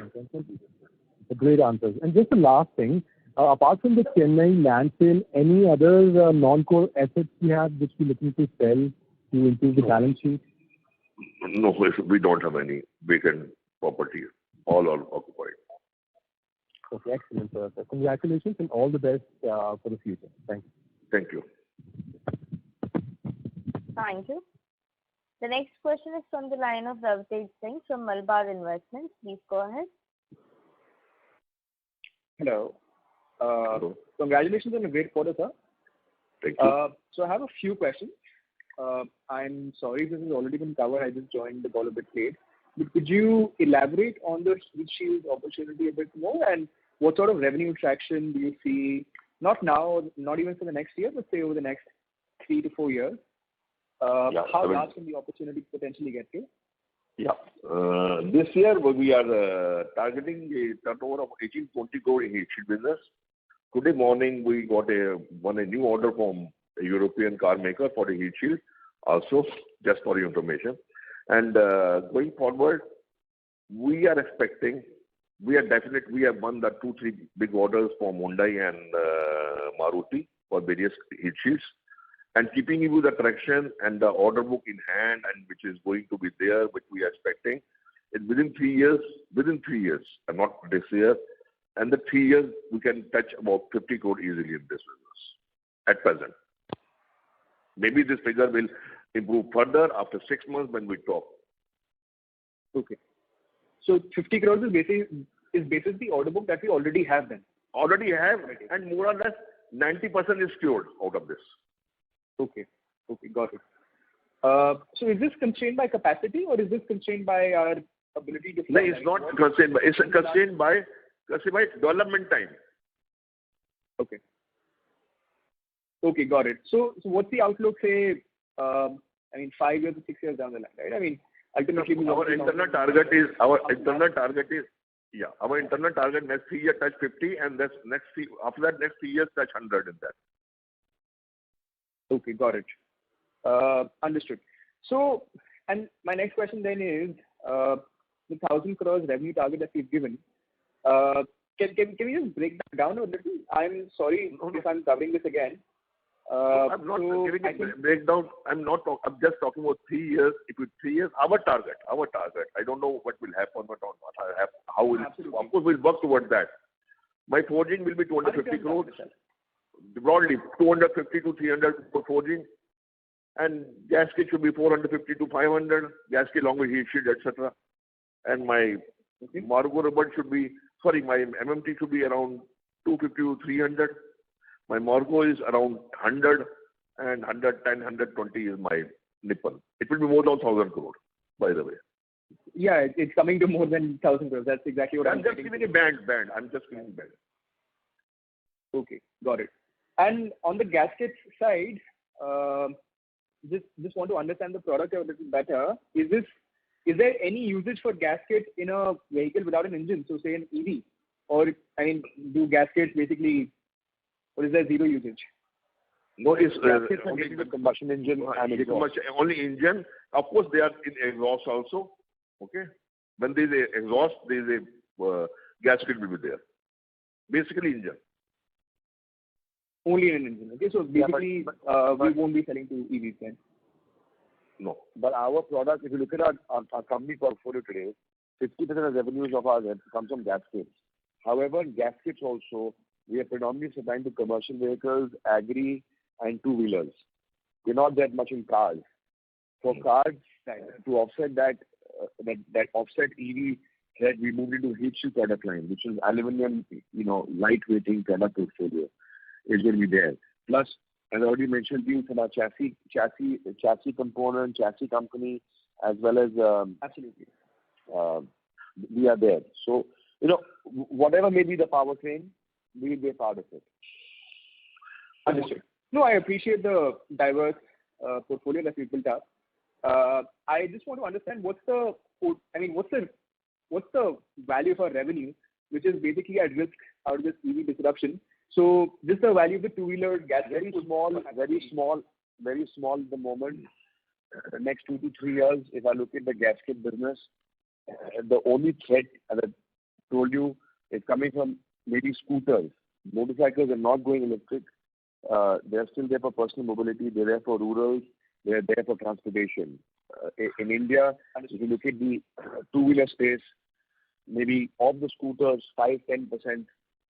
Great answers. And just the last thing, apart from the Chennai land sale, any other non-core assets you have which you're looking to sell to improve the balance sheet? No, we don't have any vacant property. All are occupied. Okay, excellent, sir. Congratulations and all the best for the future. Thank you. Thank you. Thank you. The next question is from the line of Ravtej Singh from Malabar Investments. Please go ahead. Hello. Congratulations on a great quarter, sir. Thank you. So I have a few questions. I'm sorry if this has already been covered. I just joined the call a bit late. But could you elaborate on the heat shield opportunity a bit more, and what sort of revenue traction do you see, not now, not even for the next year, but say over the next 3 to 4 years? How large can the opportunity potentially get to? Yeah. This year we are targeting a turnover of 18-20 crore in heat shield business. Today morning we got won a new order from a European car maker for the heat shield, also just for your information. And going forward, we are expecting, we have won the 2-3 big orders from Hyundai and Maruti for various heat shields. And keeping you with the traction and the order book in hand, and which is going to be there, which we are expecting, within 3 years, and not this year, and the 3 years, we can touch about 50 crore easily in this business at present. Maybe this figure will improve further after 6 months when we talk. Okay. So 50 crores is basically the order book that we already have then? Already have, and more or less 90% is secured out of this. Okay, got it. So is this constrained by capacity, or is this constrained by our ability to... No, it's not constrained by, it's constrained by development time. Okay, got it. So what's the outlook, say, 5 years or 6 years down the line, right? I mean, ultimately... Our internal target next 3 years touch 50, and after that next 3 years touch 100 in that. Okay, got it. Understood. So, and my next question then is, the 1,000 crores revenue target that we've given, can we just break that down a little? I'm sorry if I'm covering this again. I'm not giving a breakdown. I'm just talking about 3 years. If it's 3 years, our target. I don't know what will happen or not. How will it, of course, we'll work towards that. My forging will be 250 crores. broadly 250 to 300 for forging, and gasket should be 450 to 500, gasket longer heat shield, etc. And my Margo rubber should be, sorry, my MMT should be around 250 to 300. My Margo is around 100, and 110, 120 is my Nippon. It will be more than 1,000 crore, by the way. Yeah, it's coming to more than 1,000 crores. That's exactly what I'm just giving a band. I'm just giving a band. Okay, got it. And on the gaskets side, just want to understand the product a little better. Is there any usage for gasket in a vehicle without an engine? So say an EV, or I mean, do gaskets basically, or is there zero usage? No, it's only the combustion engine and exhaust. Only engine. Of course, they are in exhaust also. Okay. When there is a exhaust, there is a gasket will be there. Basically, engine. Only in an engine. Okay, so basically, we won't be selling to EVs then. No, but our product, if you look at our company portfolio today, 50% of revenues of ours comes from gaskets. However, gaskets also, we are predominantly supplying to commercial vehicles, agri, and two-wheelers. We're not that much in cars. For cars, to offset that offset EV threat, we moved into heat shield product line, which is aluminum, lightweighting product portfolio is going to be there. Plus, as I already mentioned to you, from our chassis component, chassis company, as well as absolutely, we are there. So, whatever may be the powertrain, we will be a part of it. Understood. No, I appreciate the diverse portfolio that we built up. I just want to understand what's the value of our revenue, which is basically at risk out of this EV disruption. So, just the value of the two-wheeler gasket. Very small at the moment. Next 2 to 3 years, if I look at the gasket business, the only threat, as I told you, is coming from maybe scooters. Motorcycles are not going electric. They're still there for personal mobility. They're there for rural. They're there for transportation. In India, if you look at the two-wheeler space, maybe of the scooters, 5-10%,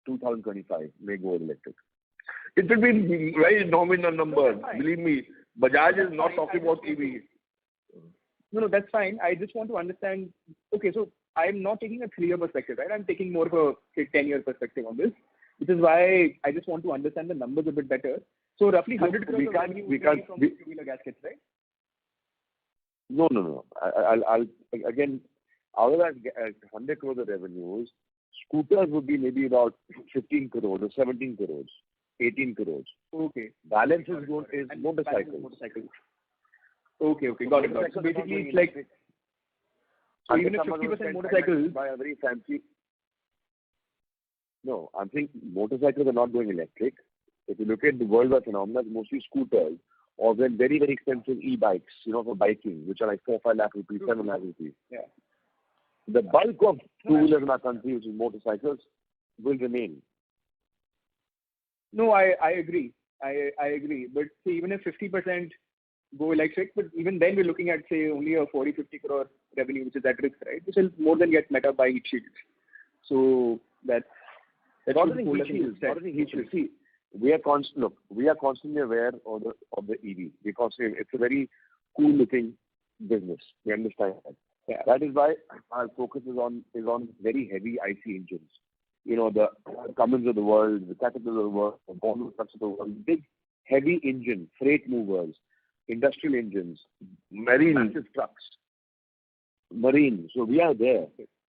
2025 may go electric. It will be very nominal number. Believe me, Bajaj is not talking about EV. No, that's fine. I just want to understand. Okay, so I'm not taking a 3-year perspective, right? I'm taking more of a 10-year perspective on this, which is why I just want to understand the numbers a bit better. So roughly 100 crores of revenue from two-wheeler gaskets, right? No. I'll again, out of that 100 crores of revenues, scooters would be maybe about 15 crores or 17 crores, 18 crores. Okay. Balance is motorcycles. Okay, got it. So basically, it's like, so even if 50% motorcycles. By a very fancy. No, I'm saying motorcycles are not going electric. If you look at the worldwide phenomena, mostly scooters or then very, very expensive e-bikes, for biking, which are like 4-5 lakh rupees, 7 lakh rupees. Yeah. The bulk of two-wheelers in our country, which is motorcycles, will remain. No, I agree. I agree. But see, even if 50% go electric, but even then we're looking at, say, only a 40-50 crore revenue, which is at risk, right? Which will more than get met up by heat shields. So that's not only heat shields. See, we are constantly aware of the EV because it's a very cool looking business. We understand that. Yeah. That is why our focus is on very heavy IC engines. The Cummins of the world, the Caterpillar of the world, the Volvo trucks of the world, big heavy engine, freight movers, industrial engines, massive trucks, marine. So we are there.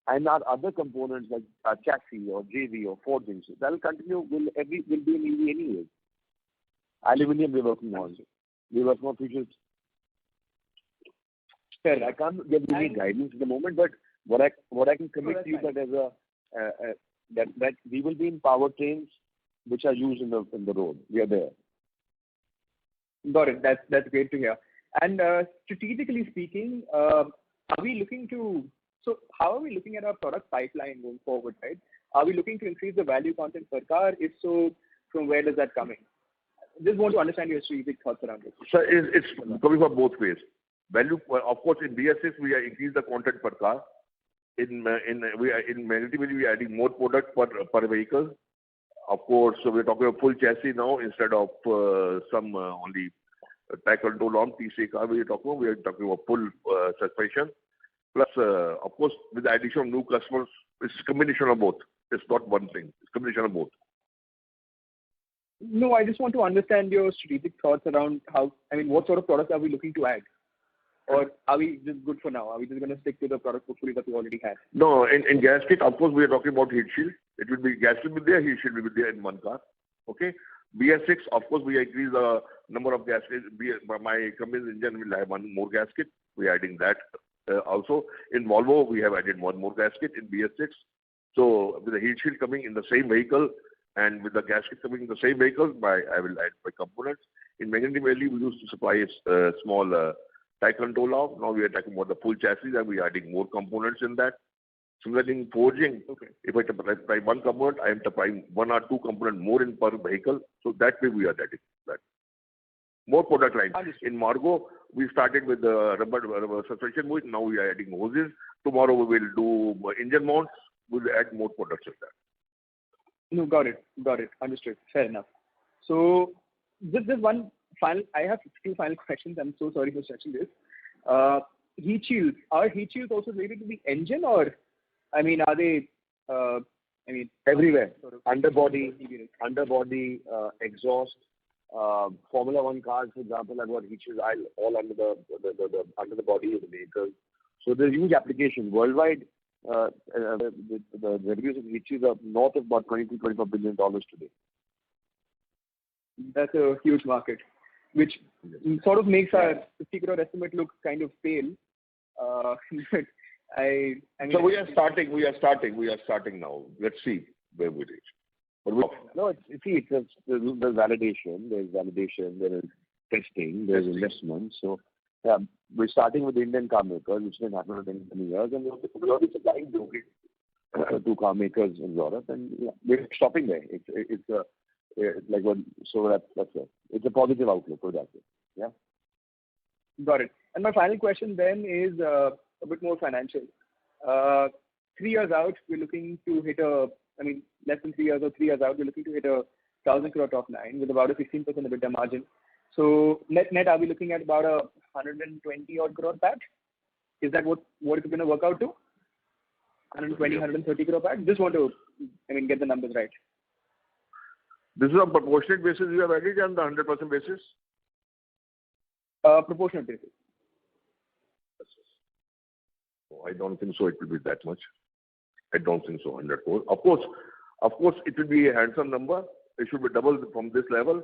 And our other components like chassis or JV or forging, so that will continue, will be an EV anyway. Aluminium we're working on. We work on features. I can't give you any guidance at the moment, but what I can commit to you that we will be in powertrains which are used in the road. We are there. Got it. That's great to hear. And strategically speaking, are we looking to? So how are we looking at our product pipeline going forward, right? Are we looking to increase the value content per car? If so, from where does that come in? Just want to understand your strategic thoughts around it. So it's coming from both ways. Value, of course, in BS6 we are increase the content per car. In Magneti we are adding more product per vehicle. Of course, so we're talking about full chassis now instead of some only track control on PC car. We are talking about full suspension. Plus, of course, with the addition of new customers, it's a combination of both. It's not one thing. It's a combination of both. No, I just want to understand your strategic thoughts around what sort of products are we looking to add? Or are we just good for now? Are we just going to stick to the product portfolio that we already have? No, in gasket, of course, we are talking about heat shield. It will be gasket will be there, heat shield will be there in one car. Okay. BS6, of course, we increase the number of gaskets. My company's engine will have one more gasket. We are adding that also. In Volvo, we have added one more gasket in BS6. So with the heat shield coming in the same vehicle and with the gasket coming in the same vehicle, I will add my components. In Magneti Valley, we used to supply a small track control off. Now we are talking about the full chassis and we are adding more components in that. Similarly, in forging, if I supply one component, I am supplying one or two components more in per vehicle. So that way we are adding that. More product lines. In Margo, we started with the rubber suspension mold. Now we are adding hoses. Tomorrow we will do engine mounts. We will add more products in that. No, got it. Understood. Fair enough. So just one final. I have two final questions. I'm so sorry for stretching this. Heat shields. Are heat shields also related to the engine, or are they? Everywhere. Sort of underbody, exhaust. Formula One cars, for example, have got heat shields all under the body of the vehicle. So there's huge application worldwide. The revenues of heat shields are north of about $22-24 billion today. That's a huge market, which sort of makes our 50 crore estimate look kind of pale. So we are starting now. Let's see where we reach. There's validation, there is testing, there's investment. So yeah, we're starting with the Indian car makers, which didn't happen in 20 years, and we're already supplying to car makers in Europe, and we're stopping there. That's it. It's a positive outlook for that. Yeah. Got it. And my final question then is a bit more financial. 3 years out, we're looking to hit less than 3 years or 3 years out, we're looking to hit 1,000 crore top line with about a 16% EBITDA margin. So net, are we looking at about 120 odd crore PAT? Is that what it's going to work out to? 120, 130 crore PAT? Just want to, get the numbers right. This is on proportionate basis you have added on the 100% basis? Proportionate basis. I don't think so it will be that much. I don't think so, 100 crore. Of course, it will be a handsome number. It should be double from this level.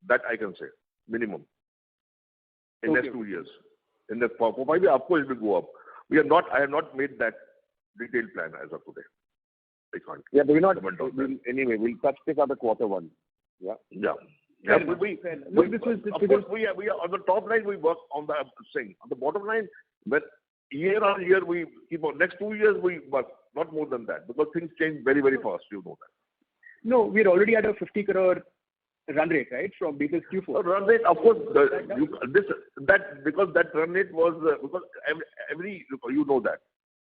That I can say, minimum. In next 2 years. In the 5 years, of course, it will go up. I have not made that detailed plan as of today. I can't. Yeah, but we're not. We'll touch this on the quarter one. Yeah. Yeah. Of course, we are on the top line. We work on the thing. On the bottom line, but year on year we keep on. Next 2 years we work, not more than that, because things change very, very fast. You know that. No, we're already at a 50 crore run rate, right? From basis Q4. Run rate, of course. Because that run rate was because you know that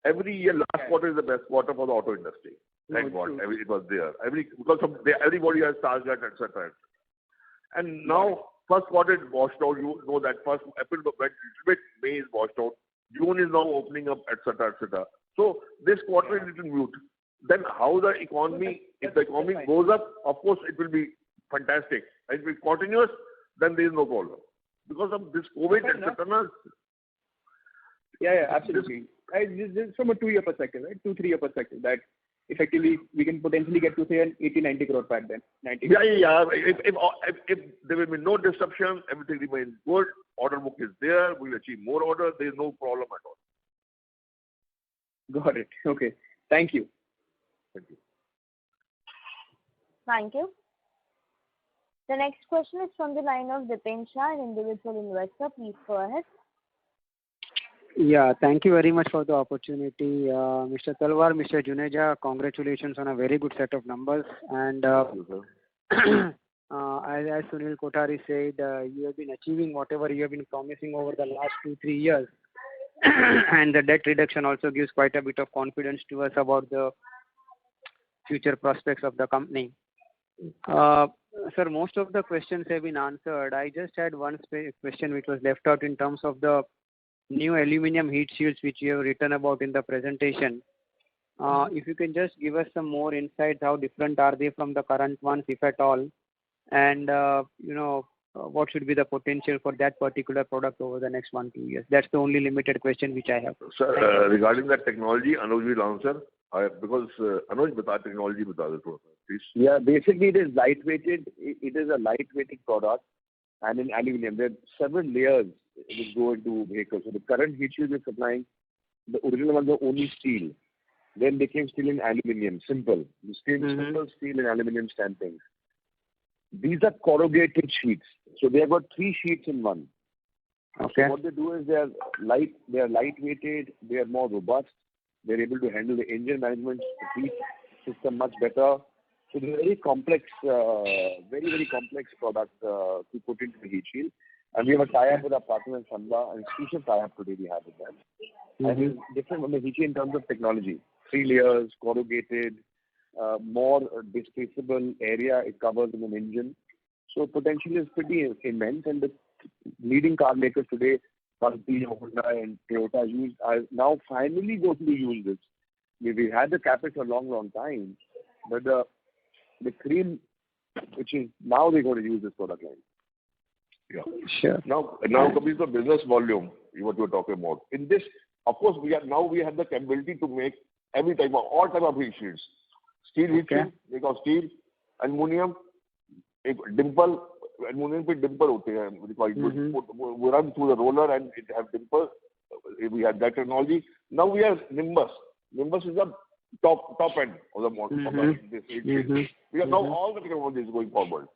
every year last quarter is the best quarter for the auto industry. Thank God, it was there. Everybody has target, etc. And now first quarter is washed out. You know that first April went a bit, May is washed out. June is now opening up, etc., etc. So this quarter is a little mute. Then how the economy, if the economy goes up, of course it will be fantastic. If it will be continuous, then there is no problem. Because of this COVID, etc. Yeah, absolutely. This from a 2 year perspective, right? 2-3 year perspective, that effectively we can potentially get to say an 80-90 crore PAT then. 90 crore. Yeah. If there will be no disruption, everything remains good. Order book is there. We'll achieve more orders. There is no problem at all. Got it. Okay. Thank you. Thank you. Thank you. The next question is from the line of Dipen Shah, an individual investor. Please go ahead. Yeah, thank you very much for the opportunity. Mr. Talwar, Mr. Juneja, congratulations on a very good set of numbers. And as Sunil Kothari said, you have been achieving whatever you have been promising over the last 2-3 years. And the debt reduction also gives quite a bit of confidence to us about the future prospects of the company. Sir, most of the questions have been answered. I just had one question which was left out in terms of the new aluminum heat shields which you have written about in the presentation. If you can just give us some more insights, how different are they from the current ones, if at all, and what should be the potential for that particular product over the next 1-2 years? That's the only limited question which I have. Sir, regarding that technology, Anuj will answer. Because Anuj, bata technology bata do, please. Yeah, basically it is lightweighted. It is a lightweighting product, and in aluminium there are several layers which go into vehicles. So the current heat shield is supplying, the original ones were only steel. Then they came steel and aluminium, simple. Simple steel and aluminium stampings. These are corrugated sheets. So they have got 3 sheets in one. Okay. So what they do is they are lightweighted, they are more robust, they're able to handle the engine management heat system much better. So they're very complex, very complex product to put into the heat shield. And we have a tie-up with our partner in Sandla, and exclusive tie-up today we have with them. And it's different from the heat shield in terms of technology. 3 layers, corrugated, more displaceable area it covers in an engine. So potentially is pretty immense, and the leading car makers today, Maruti, Honda and Toyota are now finally going to use this. We had the capex for a long time, but the cream, which is now they're going to use this product line. Yeah. Sure. Now comes the business volume, what you were talking about. In this, of course, we have the capability to make all type of heat shields. Steel heat shield, they got steel, aluminum, dimple, aluminum पे dimple होते हैं. We run through the roller and it have dimple. We have that technology. Now we have Nimbus. Nimbus is the top end of the model. This heat shield. We have now all the technologies going forward.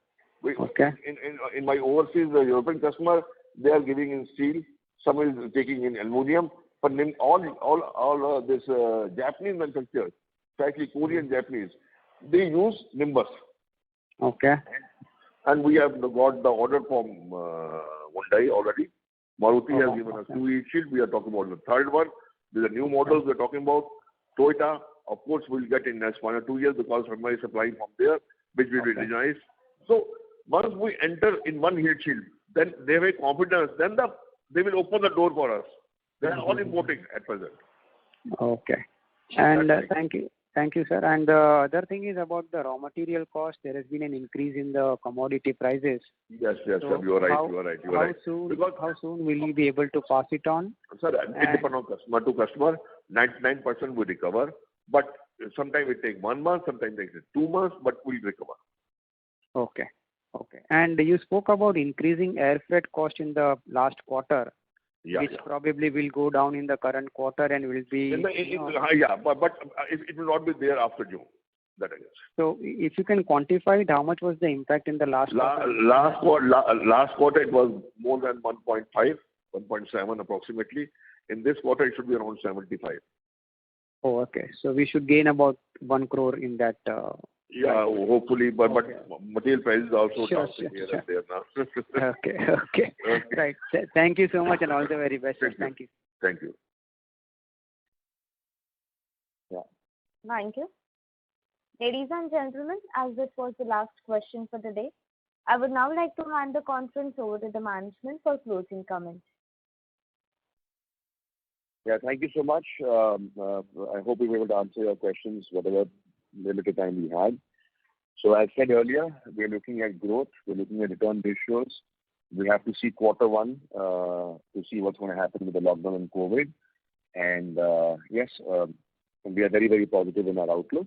In my overseas European customer, they are giving in steel. Some is taking in aluminum. But all this Japanese manufacturers, especially Korean Japanese, they use Nimbus. Okay. And we have got the order from Hyundai already. Maruti has given us 2 heat shields. We are talking about the third one. These are new models we are talking about. Toyota, of course, will get in next 1 or 2 years because Hyundai is supplying from there, which will be really nice. So once we enter in one heat shield, then they have a confidence. Then they will open the door for us. They are all importing at present. Okay. And thank you, sir. And the other thing is about the raw material cost. There has been an increase in the commodity prices. Yes, sir. You are right. How soon will you be able to pass it on? Sir, it depends on customer to customer. 99% will recover, but sometimes it takes 1 month, sometimes it takes 2 months, but we'll recover. Okay. And you spoke about increasing air freight cost in the last quarter. Which probably will go down in the current quarter and will be... but it will not be there after June. That I guess. So if you can quantify it, how much was the impact in the last quarter? Last quarter it was more than 1.5, 1.7 approximately. In this quarter it should be around 75. Oh, okay. So we should gain about 1 crore in that... hopefully, but material prices also sure. Here and there now. Okay. Right. Thank you so much and all the very best. Thank you. Thank you. Yeah. Thank you. Ladies and gentlemen, as this was the last question for the day, I would now like to hand the conference over to the management for closing comments. Yeah, thank you so much. I hope we were able to answer your questions, whatever limited time we had. So as said earlier, we're looking at growth, we're looking at return ratios. We have to see quarter 1 to see what's going to happen with the lockdown and COVID. And yes, we are very, very positive in our outlook.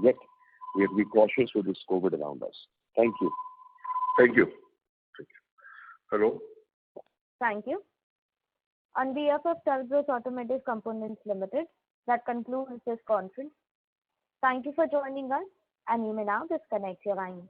Yet, we have to be cautious with this COVID around us. Thank you. Thank you. Hello. Thank you. On behalf of Talbot Automotive Components Limited, that concludes this conference. Thank you for joining us, and you may now disconnect your line.